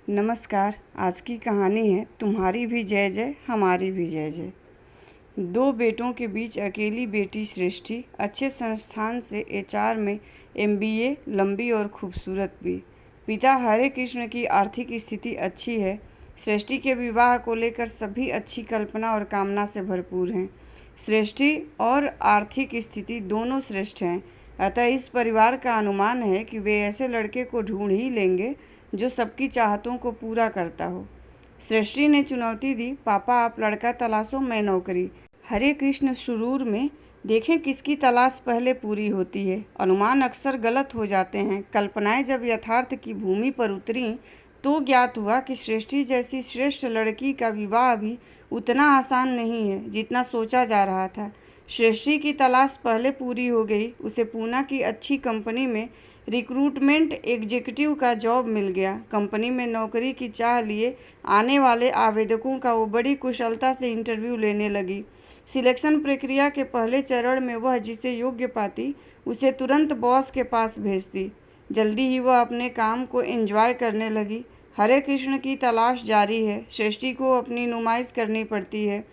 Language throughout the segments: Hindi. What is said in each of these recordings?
नमस्कार। आज की कहानी है तुम्हारी भी जय जय हमारी भी जय जय। दो बेटों के बीच अकेली बेटी सृष्टि, अच्छे संस्थान से एचआर में एमबीए, लंबी और खूबसूरत भी। पिता हरे कृष्ण की आर्थिक स्थिति अच्छी है। सृष्टि के विवाह को लेकर सभी अच्छी कल्पना और कामना से भरपूर हैं। सृष्टि और आर्थिक स्थिति दोनों श्रेष्ठ हैं, अतः इस परिवार का अनुमान है कि वे ऐसे लड़के को ढूंढ ही लेंगे जो सबकी चाहतों को पूरा करता हो। सृष्टि ने चुनौती दी, पापा आप लड़का तलाशो, मैं नौकरी। हरे कृष्ण शुरूर में देखें किसकी तलाश पहले पूरी होती है। अनुमान अक्सर गलत हो जाते हैं। कल्पनाएं जब यथार्थ की भूमि पर उतरी तो ज्ञात हुआ कि सृष्टि जैसी श्रेष्ठ लड़की का विवाह भी उतना आसान नहीं है जितना सोचा जा रहा था। सृष्टि की तलाश पहले पूरी हो गई। उसे पूना की अच्छी कंपनी में रिक्रूटमेंट एग्जीक्यूटिव का जॉब मिल गया। कंपनी में नौकरी की चाह लिए आने वाले आवेदकों का वो बड़ी कुशलता से इंटरव्यू लेने लगी। सिलेक्शन प्रक्रिया के पहले चरण में वह जिसे योग्य पाती उसे तुरंत बॉस के पास भेजती। जल्दी ही वह अपने काम को एंजॉय करने लगी। हरे कृष्ण की तलाश जारी है। सृष्टि को अपनी नुमाइश करनी पड़ती है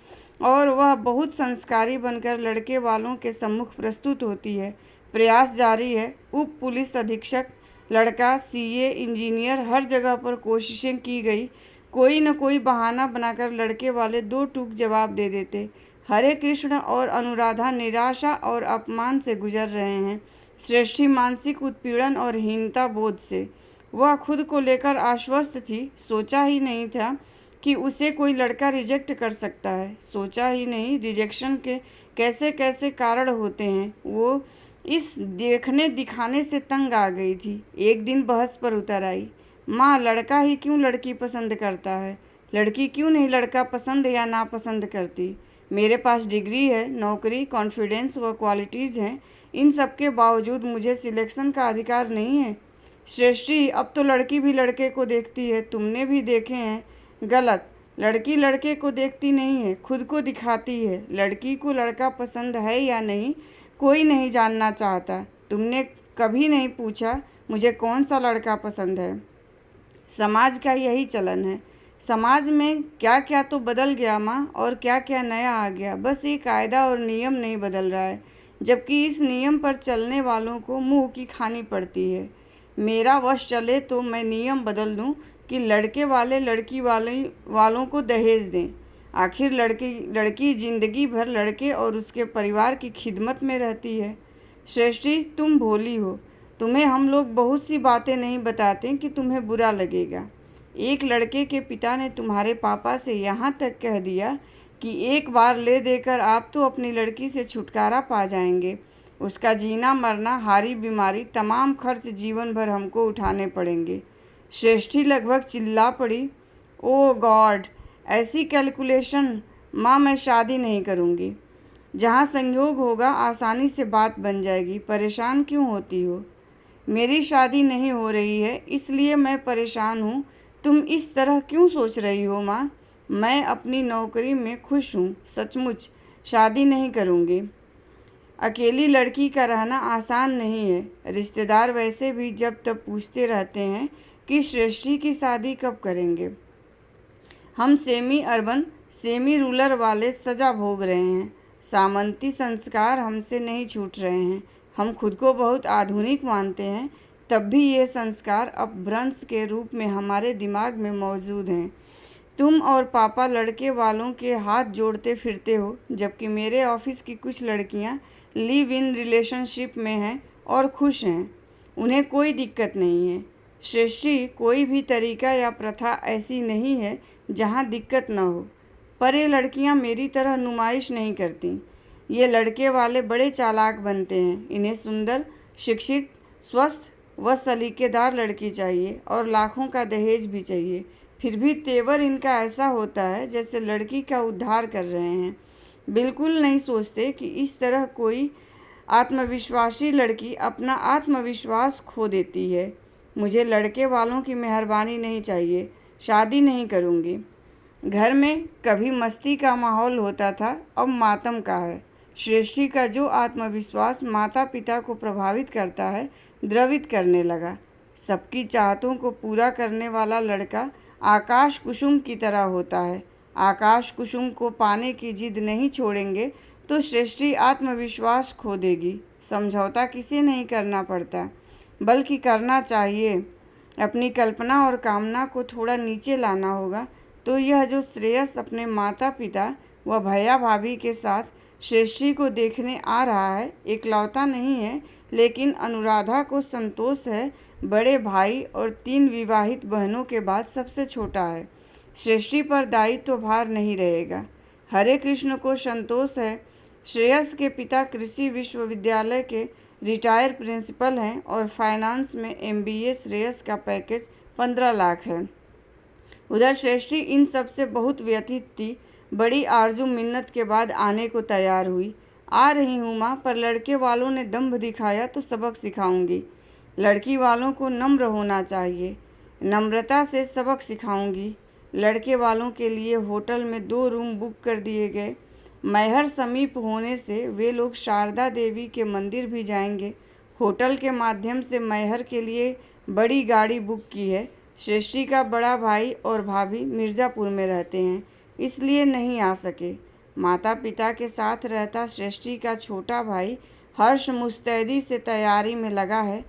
और वह बहुत संस्कारी बनकर लड़के वालों के सम्मुख प्रस्तुत होती है। प्रयास जारी है। उप पुलिस अधीक्षक, लड़का, सीए, इंजीनियर, हर जगह पर कोशिशें की गई। कोई न कोई बहाना बनाकर लड़के वाले दो टूक जवाब दे देते। हरे कृष्ण और अनुराधा निराशा और अपमान से गुजर रहे हैं। सृष्टि मानसिक उत्पीड़न और हीनता बोध से। वह खुद को लेकर आश्वस्त थी। सोचा ही नहीं था कि उसे कोई लड़का रिजेक्ट कर सकता है। सोचा ही नहीं रिजेक्शन के कैसे कैसे कारण होते हैं। वो इस देखने दिखाने से तंग आ गई थी। एक दिन बहस पर उतर आई, माँ लड़का ही क्यों लड़की पसंद करता है, लड़की क्यों नहीं लड़का पसंद या नापसंद करती। मेरे पास डिग्री है, नौकरी, कॉन्फिडेंस व क्वालिटीज़ हैं। इन सब के बावजूद मुझे सिलेक्शन का अधिकार नहीं है। सृष्टि अब तो लड़की भी लड़के को देखती है। तुमने भी देखे हैं। गलत। लड़की लड़के को देखती नहीं है, खुद को दिखाती है। लड़की को लड़का पसंद है या नहीं कोई नहीं जानना चाहता। तुमने कभी नहीं पूछा मुझे कौन सा लड़का पसंद है। समाज का यही चलन है। समाज में क्या क्या तो बदल गया माँ, और क्या क्या नया आ गया। बस ये कायदा और नियम नहीं बदल रहा है, जबकि इस नियम पर चलने वालों को मुंह की खानी पड़ती है। मेरा वश चले तो मैं नियम बदल दूं कि लड़के वाले लड़की वालों को दहेज दें। आखिर लड़की जिंदगी भर लड़के और उसके परिवार की खिदमत में रहती है। सृष्टि तुम भोली हो। तुम्हें हम लोग बहुत सी बातें नहीं बताते कि तुम्हें बुरा लगेगा। एक लड़के के पिता ने तुम्हारे पापा से यहाँ तक कह दिया कि एक बार ले देकर आप तो अपनी लड़की से छुटकारा पा जाएंगे। उसका जीना मरना, हारी बीमारी, तमाम खर्च जीवन भर हमको उठाने पड़ेंगे। सृष्टि लगभग चिल्ला पड़ी, ओ गॉड, ऐसी कैलकुलेशन। माँ मैं शादी नहीं करूँगी। जहाँ संयोग होगा आसानी से बात बन जाएगी। परेशान क्यों होती हो। मेरी शादी नहीं हो रही है इसलिए मैं परेशान हूँ। तुम इस तरह क्यों सोच रही हो माँ। मैं अपनी नौकरी में खुश हूँ, सचमुच। शादी नहीं करूँगी। अकेली लड़की का रहना आसान नहीं है। रिश्तेदार वैसे भी जब तब पूछते रहते हैं कि सृष्टि की शादी कब करेंगे। हम सेमी अर्बन सेमी रूरल वाले सजा भोग रहे हैं। सामंती संस्कार हमसे नहीं छूट रहे हैं। हम खुद को बहुत आधुनिक मानते हैं, तब भी ये संस्कार अपभ्रंश के रूप में हमारे दिमाग में मौजूद हैं। तुम और पापा लड़के वालों के हाथ जोड़ते फिरते हो, जबकि मेरे ऑफिस की कुछ लड़कियां लिव इन रिलेशनशिप में हैं और खुश हैं। उन्हें कोई दिक्कत नहीं है। सृष्टि कोई भी तरीका या प्रथा ऐसी नहीं है जहाँ दिक्कत न हो। पर ये लड़कियाँ मेरी तरह नुमाइश नहीं करती। ये लड़के वाले बड़े चालाक बनते हैं। इन्हें सुंदर, शिक्षित, स्वस्थ व सलीकेदार लड़की चाहिए और लाखों का दहेज भी चाहिए। फिर भी तेवर इनका ऐसा होता है जैसे लड़की का उद्धार कर रहे हैं। बिल्कुल नहीं सोचते कि इस तरह कोई आत्मविश्वासी लड़की अपना आत्मविश्वास खो देती है। मुझे लड़के वालों की मेहरबानी नहीं चाहिए। शादी नहीं करूँगी। घर में कभी मस्ती का माहौल होता था, अब मातम का है। सृष्टि का जो आत्मविश्वास माता पिता को प्रभावित करता है, द्रवित करने लगा। सबकी चाहतों को पूरा करने वाला लड़का आकाश कुसुम की तरह होता है। आकाश कुसुम को पाने की जिद नहीं छोड़ेंगे तो सृष्टि आत्मविश्वास खो देगी। समझौता किसी नहीं करना पड़ता, बल्कि करना चाहिए। अपनी कल्पना और कामना को थोड़ा नीचे लाना होगा। तो यह जो श्रेयस अपने माता पिता व भैया भाभी के साथ सृष्टि को देखने आ रहा है, इकलौता नहीं है, लेकिन अनुराधा को संतोष है। बड़े भाई और 3 विवाहित बहनों के बाद सबसे छोटा है। सृष्टि पर दायित्व भार नहीं रहेगा। हरे कृष्ण को संतोष है। श्रेयस के पिता कृषि विश्वविद्यालय के रिटायर प्रिंसिपल हैं और फाइनेंस में MBA। श्रेयस का पैकेज 15 लाख है। उधर सृष्टि इन सब से बहुत व्यथित थी। बड़ी आरजू मिन्नत के बाद आने को तैयार हुई। आ रही हूँ माँ, पर लड़के वालों ने दम्भ दिखाया तो सबक सिखाऊंगी। लड़की वालों को नम्र होना चाहिए, नम्रता से सबक सिखाऊंगी। लड़के वालों के लिए होटल में 2 रूम बुक कर दिए गए। मैहर समीप होने से वे लोग शारदा देवी के मंदिर भी जाएंगे। होटल के माध्यम से मैहर के लिए बड़ी गाड़ी बुक की है। सृष्टि का बड़ा भाई और भाभी मिर्ज़ापुर में रहते हैं, इसलिए नहीं आ सके। माता पिता के साथ रहता सृष्टि का छोटा भाई हर्ष मुस्तैदी से तैयारी में लगा है।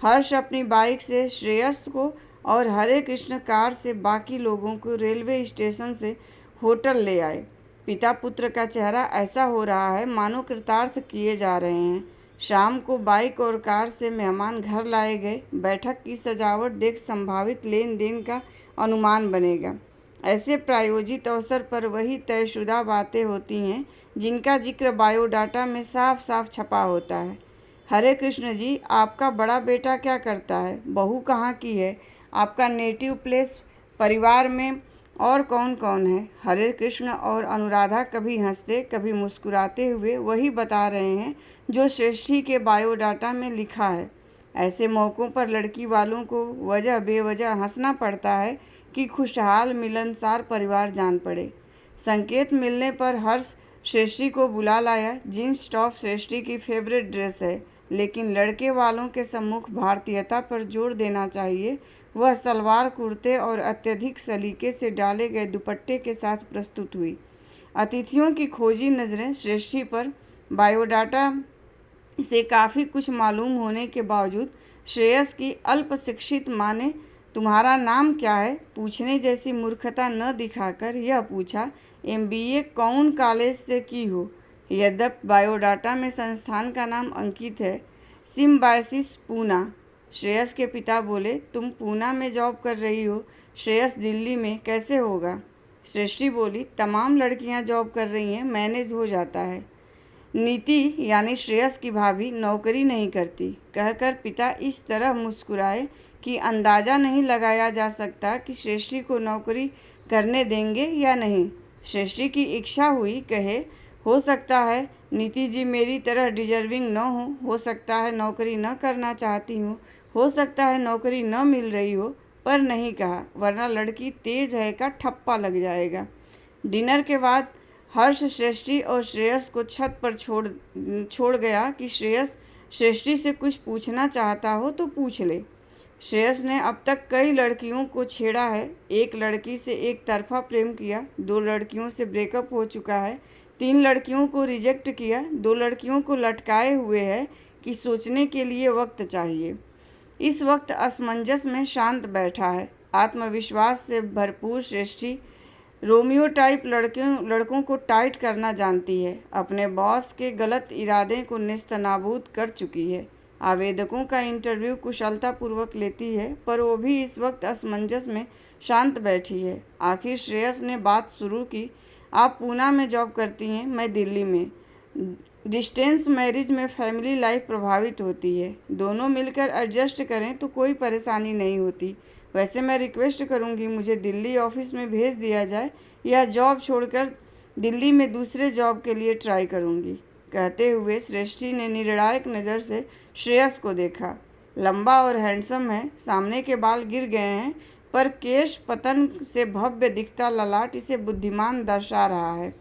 हर्ष अपनी बाइक से श्रेयस को और हरे कृष्ण कार से बाकी लोगों को रेलवे स्टेशन से होटल ले आए। पिता पुत्र का चेहरा ऐसा हो रहा है मानो कृतार्थ किए जा रहे हैं। शाम को बाइक और कार से मेहमान घर लाए गए। बैठक की सजावट देख संभावित लेन देन का अनुमान बनेगा। ऐसे प्रायोजित अवसर पर वही तयशुदा बातें होती हैं जिनका जिक्र बायोडाटा में साफ साफ छपा होता है। हरे कृष्ण जी, आपका बड़ा बेटा क्या करता है? बहू कहाँ की है? आपका नेटिव प्लेस, परिवार में और कौन कौन है? हरे कृष्ण और अनुराधा कभी हंसते कभी मुस्कुराते हुए वही बता रहे हैं जो सृष्टि के बायोडाटा में लिखा है। ऐसे मौक़ों पर लड़की वालों को वजह बेवजह हंसना पड़ता है कि खुशहाल मिलनसार परिवार जान पड़े। संकेत मिलने पर हर्ष सृष्टि को बुला लाया। जीन्स टॉप सृष्टि की फेवरेट ड्रेस है, लेकिन लड़के वालों के सम्मुख भारतीयता पर जोर देना चाहिए। वह सलवार कुर्ते और अत्यधिक सलीके से डाले गए दुपट्टे के साथ प्रस्तुत हुई। अतिथियों की खोजी नज़रें सृष्टि पर बायोडाटा से काफ़ी कुछ मालूम होने के बावजूद श्रेयस की अल्प शिक्षित माँ ने तुम्हारा नाम क्या है पूछने जैसी मूर्खता न दिखाकर यह पूछा, MBA कौन कॉलेज से की हो? यद्यपि बायोडाटा में संस्थान का नाम अंकित है, सिम्बायसिस पूना। श्रेयस के पिता बोले, तुम पूना में जॉब कर रही हो, श्रेयस दिल्ली में कैसे होगा? सृष्टि बोली, तमाम लड़कियां जॉब कर रही हैं, मैनेज हो जाता है। नीति यानी श्रेयस की भाभी नौकरी नहीं करती, कहकर पिता इस तरह मुस्कुराए कि अंदाज़ा नहीं लगाया जा सकता कि सृष्टि को नौकरी करने देंगे या नहीं। सृष्टि की इच्छा हुई, कहे, हो सकता है नीति जी मेरी तरह डिजर्विंग न हो सकता है नौकरी न करना चाहती हूँ, हो सकता है नौकरी न मिल रही हो, पर नहीं कहा, वरना लड़की तेज है का ठप्पा लग जाएगा। डिनर के बाद हर्ष सृष्टि और श्रेयस को छत पर छोड़ गया कि श्रेयस सृष्टि से कुछ पूछना चाहता हो तो पूछ ले। श्रेयस ने अब तक कई लड़कियों को छेड़ा है। एक लड़की से एक तरफा प्रेम किया, 2 लड़कियों से ब्रेकअप हो चुका है, 3 लड़कियों को रिजेक्ट किया, 2 लड़कियों को लटकाए हुए है कि सोचने के लिए वक्त चाहिए। इस वक्त असमंजस में शांत बैठा है। आत्मविश्वास से भरपूर सृष्टि रोमियो टाइप लड़कों को टाइट करना जानती है। अपने बॉस के गलत इरादे को नेस्तनाबूद कर चुकी है। आवेदकों का इंटरव्यू कुशलतापूर्वक लेती है, पर वो भी इस वक्त असमंजस में शांत बैठी है। आखिर श्रेयस ने बात शुरू की, आप पूना में जॉब करती हैं, मैं दिल्ली में। डिस्टेंस मैरिज में फैमिली लाइफ प्रभावित होती है। दोनों मिलकर एडजस्ट करें तो कोई परेशानी नहीं होती। वैसे मैं रिक्वेस्ट करूंगी मुझे दिल्ली ऑफिस में भेज दिया जाए, या जॉब छोड़कर दिल्ली में दूसरे जॉब के लिए ट्राई करूंगी। कहते हुए सृष्टि ने निर्णायक नज़र से श्रेयस को देखा। लंबा और हैंडसम है, सामने के बाल गिर गए हैं, पर केश पतन से भव्य दिखता ललाट इसे बुद्धिमान दर्शा रहा है।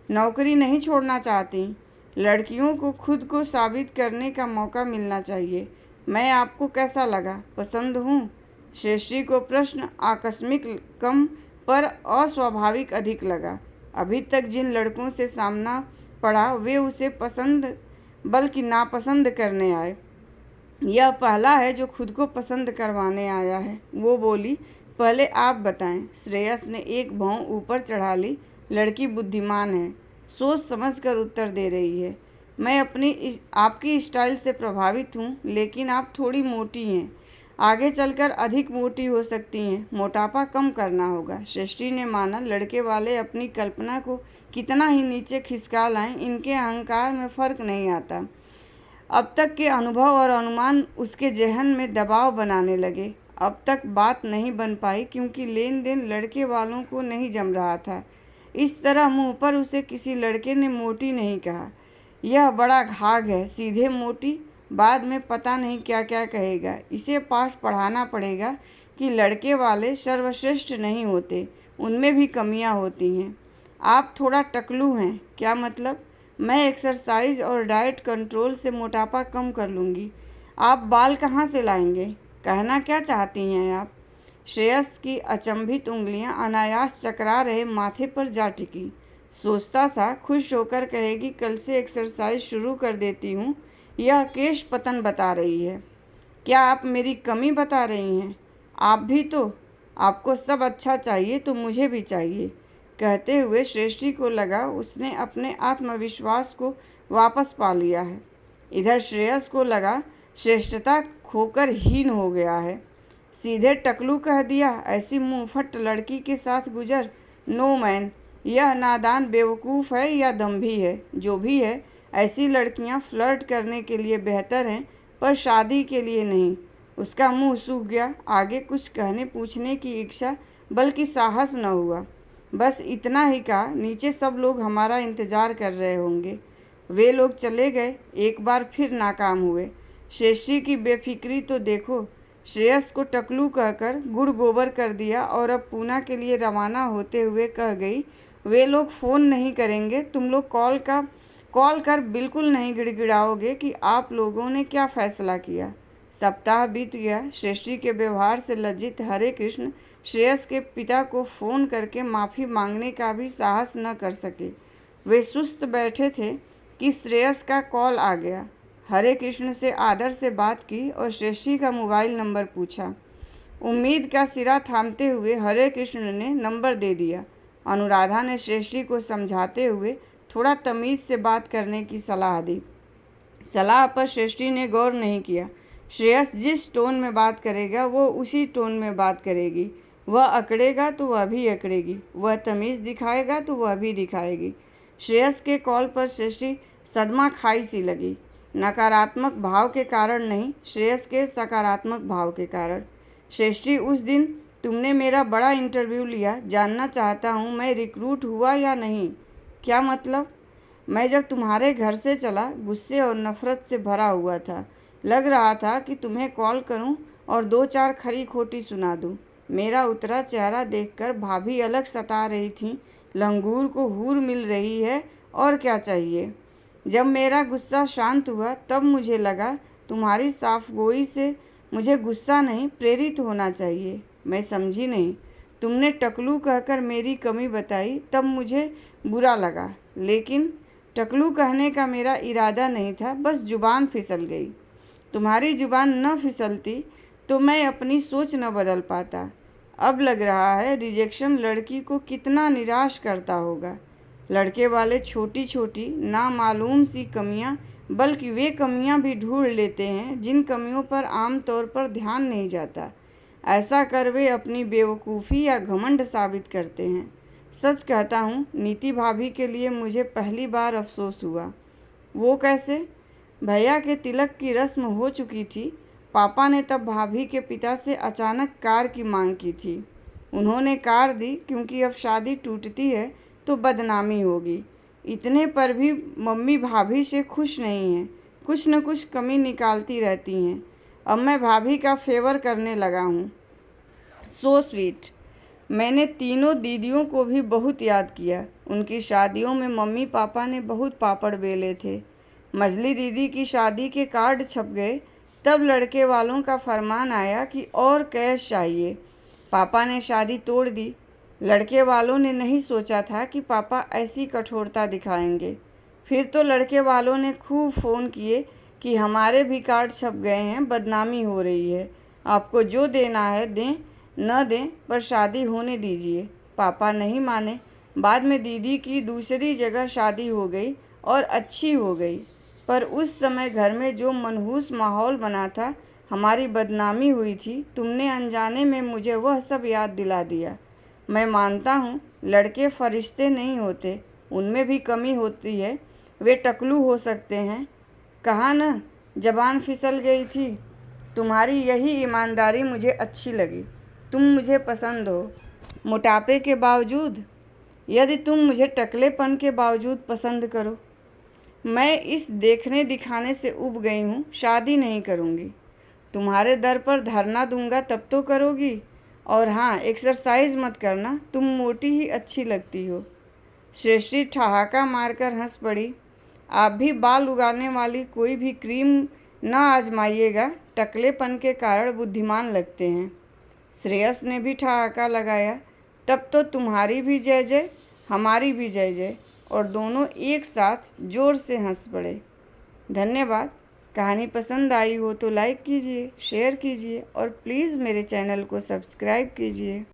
नौकरी नहीं छोड़ना चाहती, लड़कियों को खुद को साबित करने का मौका मिलना चाहिए। मैं आपको कैसा लगा, पसंद हूँ? श्रेष्ठी को प्रश्न आकस्मिक कम पर अस्वाभाविक अधिक लगा। अभी तक जिन लड़कों से सामना पड़ा वे उसे पसंद बल्कि नापसंद करने आए। यह पहला है जो खुद को पसंद करवाने आया है। वो बोली, पहले आप बताएं। श्रेयस ने एक भौं ऊपर चढ़ा ली। लड़की बुद्धिमान है, सोच समझ कर उत्तर दे रही है। मैं आपकी स्टाइल से प्रभावित हूँ, लेकिन आप थोड़ी मोटी हैं। आगे चलकर अधिक मोटी हो सकती हैं। मोटापा कम करना होगा। सृष्टि ने माना लड़के वाले अपनी कल्पना को कितना ही नीचे खिसका लाएं, इनके अहंकार में फर्क नहीं आता। अब तक के अनुभव और अनुमान उसके जहन में दबाव बनाने लगे। अब तक बात नहीं बन पाई क्योंकि लेन देन लड़के वालों को नहीं जम रहा था। इस तरह मुंह पर उसे किसी लड़के ने मोटी नहीं कहा। यह बड़ा घाघ है, सीधे मोटी। बाद में पता नहीं क्या क्या कहेगा। इसे पाठ पढ़ाना पड़ेगा कि लड़के वाले सर्वश्रेष्ठ नहीं होते, उनमें भी कमियां होती हैं। आप थोड़ा टकलू हैं। क्या मतलब? मैं एक्सरसाइज और डाइट कंट्रोल से मोटापा कम कर लूँगी। आप बाल कहाँ से लाएंगे? कहना क्या चाहती हैं आप? श्रेयस की अचंभित उंगलियां अनायास चकरा रहे माथे पर जा टिकी। सोचता था खुश होकर कहेगी कल से एक्सरसाइज शुरू कर देती हूँ। यह केश पतन बता रही है। क्या आप मेरी कमी बता रही हैं? आप भी तो। आपको सब अच्छा चाहिए तो मुझे भी चाहिए। कहते हुए श्रेष्ठी को लगा उसने अपने आत्मविश्वास को वापस पा लिया है। इधर श्रेयस को लगा श्रेष्ठता खोकर हीन हो गया है। सीधे टकलू कह दिया। ऐसी मुंहफट लड़की के साथ गुजर। नो मैन, यह नादान बेवकूफ़ है या दम्भी है। जो भी है, ऐसी लड़कियां फ्लर्ट करने के लिए बेहतर हैं, पर शादी के लिए नहीं। उसका मुंह सूख गया। आगे कुछ कहने पूछने की इच्छा बल्कि साहस न हुआ। बस इतना ही कहा, नीचे सब लोग हमारा इंतज़ार कर रहे होंगे। वे लोग चले गए। एक बार फिर नाकाम हुए। श्रेष्ठी की बेफिक्री तो देखो। श्रेयस को टकलू कहकर गुड़ गोबर कर दिया और अब पूना के लिए रवाना होते हुए कह गई, वे लोग फ़ोन नहीं करेंगे। तुम लोग कॉल कर बिल्कुल नहीं गिड़गिड़ाओगे कि आप लोगों ने क्या फ़ैसला किया। सप्ताह बीत गया। श्रेष्ठी के व्यवहार से लज्जित हरे कृष्ण श्रेयस के पिता को फ़ोन करके माफ़ी मांगने का भी साहस न कर सके। वे सुस्त बैठे थे कि श्रेयस का कॉल आ गया। हरे कृष्ण से आदर से बात की और श्रेष्ठी का मोबाइल नंबर पूछा। उम्मीद का सिरा थामते हुए हरे कृष्ण ने नंबर दे दिया। अनुराधा ने श्रेष्ठी को समझाते हुए थोड़ा तमीज़ से बात करने की सलाह दी। सलाह पर श्रेष्ठी ने गौर नहीं किया। श्रेयस जिस टोन में बात करेगा वो उसी टोन में बात करेगी। वह अकड़ेगा तो वह भी अकड़ेगी। वह तमीज़ दिखाएगा तो वह भी दिखाएगी। श्रेयस के कॉल पर श्रेष्ठी सदमा खाई सी लगी। नकारात्मक भाव के कारण नहीं, श्रेयस के सकारात्मक भाव के कारण। श्रेष्ठी, उस दिन तुमने मेरा बड़ा इंटरव्यू लिया। जानना चाहता हूँ मैं रिक्रूट हुआ या नहीं। क्या मतलब? मैं जब तुम्हारे घर से चला गुस्से और नफ़रत से भरा हुआ था। लग रहा था कि तुम्हें कॉल करूं और दो चार खरी खोटी सुना दूं। मेरा उतरा चेहरा देखकर भाभी अलग सता रही थीं। लंगूर को हूर मिल रही है और क्या चाहिए। जब मेरा गुस्सा शांत हुआ तब मुझे लगा तुम्हारी साफगोई से मुझे गुस्सा नहीं प्रेरित होना चाहिए। मैं समझी नहीं। तुमने टकलू कहकर मेरी कमी बताई तब मुझे बुरा लगा, लेकिन टकलू कहने का मेरा इरादा नहीं था, बस जुबान फिसल गई। तुम्हारी जुबान न फिसलती तो मैं अपनी सोच न बदल पाता। अब लग रहा है रिजेक्शन लड़की को कितना निराश करता होगा। लड़के वाले छोटी छोटी नामालूम सी कमियां, बल्कि वे कमियां भी ढूंढ लेते हैं जिन कमियों पर आम तौर पर ध्यान नहीं जाता। ऐसा कर वे अपनी बेवकूफ़ी या घमंड साबित करते हैं। सच कहता हूँ, नीति भाभी के लिए मुझे पहली बार अफसोस हुआ। वो कैसे? भैया के तिलक की रस्म हो चुकी थी। पापा ने तब भाभी के पिता से अचानक कार की मांग की थी। उन्होंने कार दी क्योंकि अब शादी टूटती है तो बदनामी होगी। इतने पर भी मम्मी भाभी से खुश नहीं हैं। कुछ न कुछ कमी निकालती रहती हैं। अब मैं भाभी का फेवर करने लगा हूँ। So sweet. मैंने तीनों दीदियों को भी बहुत याद किया। उनकी शादियों में मम्मी पापा ने बहुत पापड़ बेले थे। मजली दीदी की शादी के कार्ड छप गए। तब लड़के वालों का फरमान आया कि और कैश चाहिए। पापा ने शादी तोड़ दी। लड़के वालों ने नहीं सोचा था कि पापा ऐसी कठोरता दिखाएंगे। फिर तो लड़के वालों ने खूब फ़ोन किए कि हमारे भी कार्ड छप गए हैं, बदनामी हो रही है, आपको जो देना है दें, न दें, पर शादी होने दीजिए। पापा नहीं माने। बाद में दीदी की दूसरी जगह शादी हो गई और अच्छी हो गई, पर उस समय घर में जो मनहूस माहौल बना था, हमारी बदनामी हुई थी, तुमने अनजाने में मुझे वह सब याद दिला दिया। मैं मानता हूँ लड़के फरिश्ते नहीं होते, उनमें भी कमी होती है, वे टकलू हो सकते हैं। कहा न, जबान फिसल गई थी। तुम्हारी यही ईमानदारी मुझे अच्छी लगी। तुम मुझे पसंद हो, मोटापे के बावजूद। यदि तुम मुझे टकलेपन के बावजूद पसंद करो। मैं इस देखने दिखाने से उब गई हूँ, शादी नहीं करूँगी। तुम्हारे दर पर धरना दूंगा तब तो करोगी। और हाँ, एक्सरसाइज मत करना, तुम मोटी ही अच्छी लगती हो। सृष्टि ठहाका मारकर हंस पड़ी। आप भी बाल उगाने वाली कोई भी क्रीम ना आजमाइएगा, टकलेपन के कारण बुद्धिमान लगते हैं। श्रेयस ने भी ठहाका लगाया। तब तो तुम्हारी भी जय जय, हमारी भी जय जय। और दोनों एक साथ जोर से हंस पड़े। धन्यवाद। कहानी पसंद आई हो तो लाइक कीजिए, शेयर कीजिए और प्लीज़ मेरे चैनल को सब्सक्राइब कीजिए।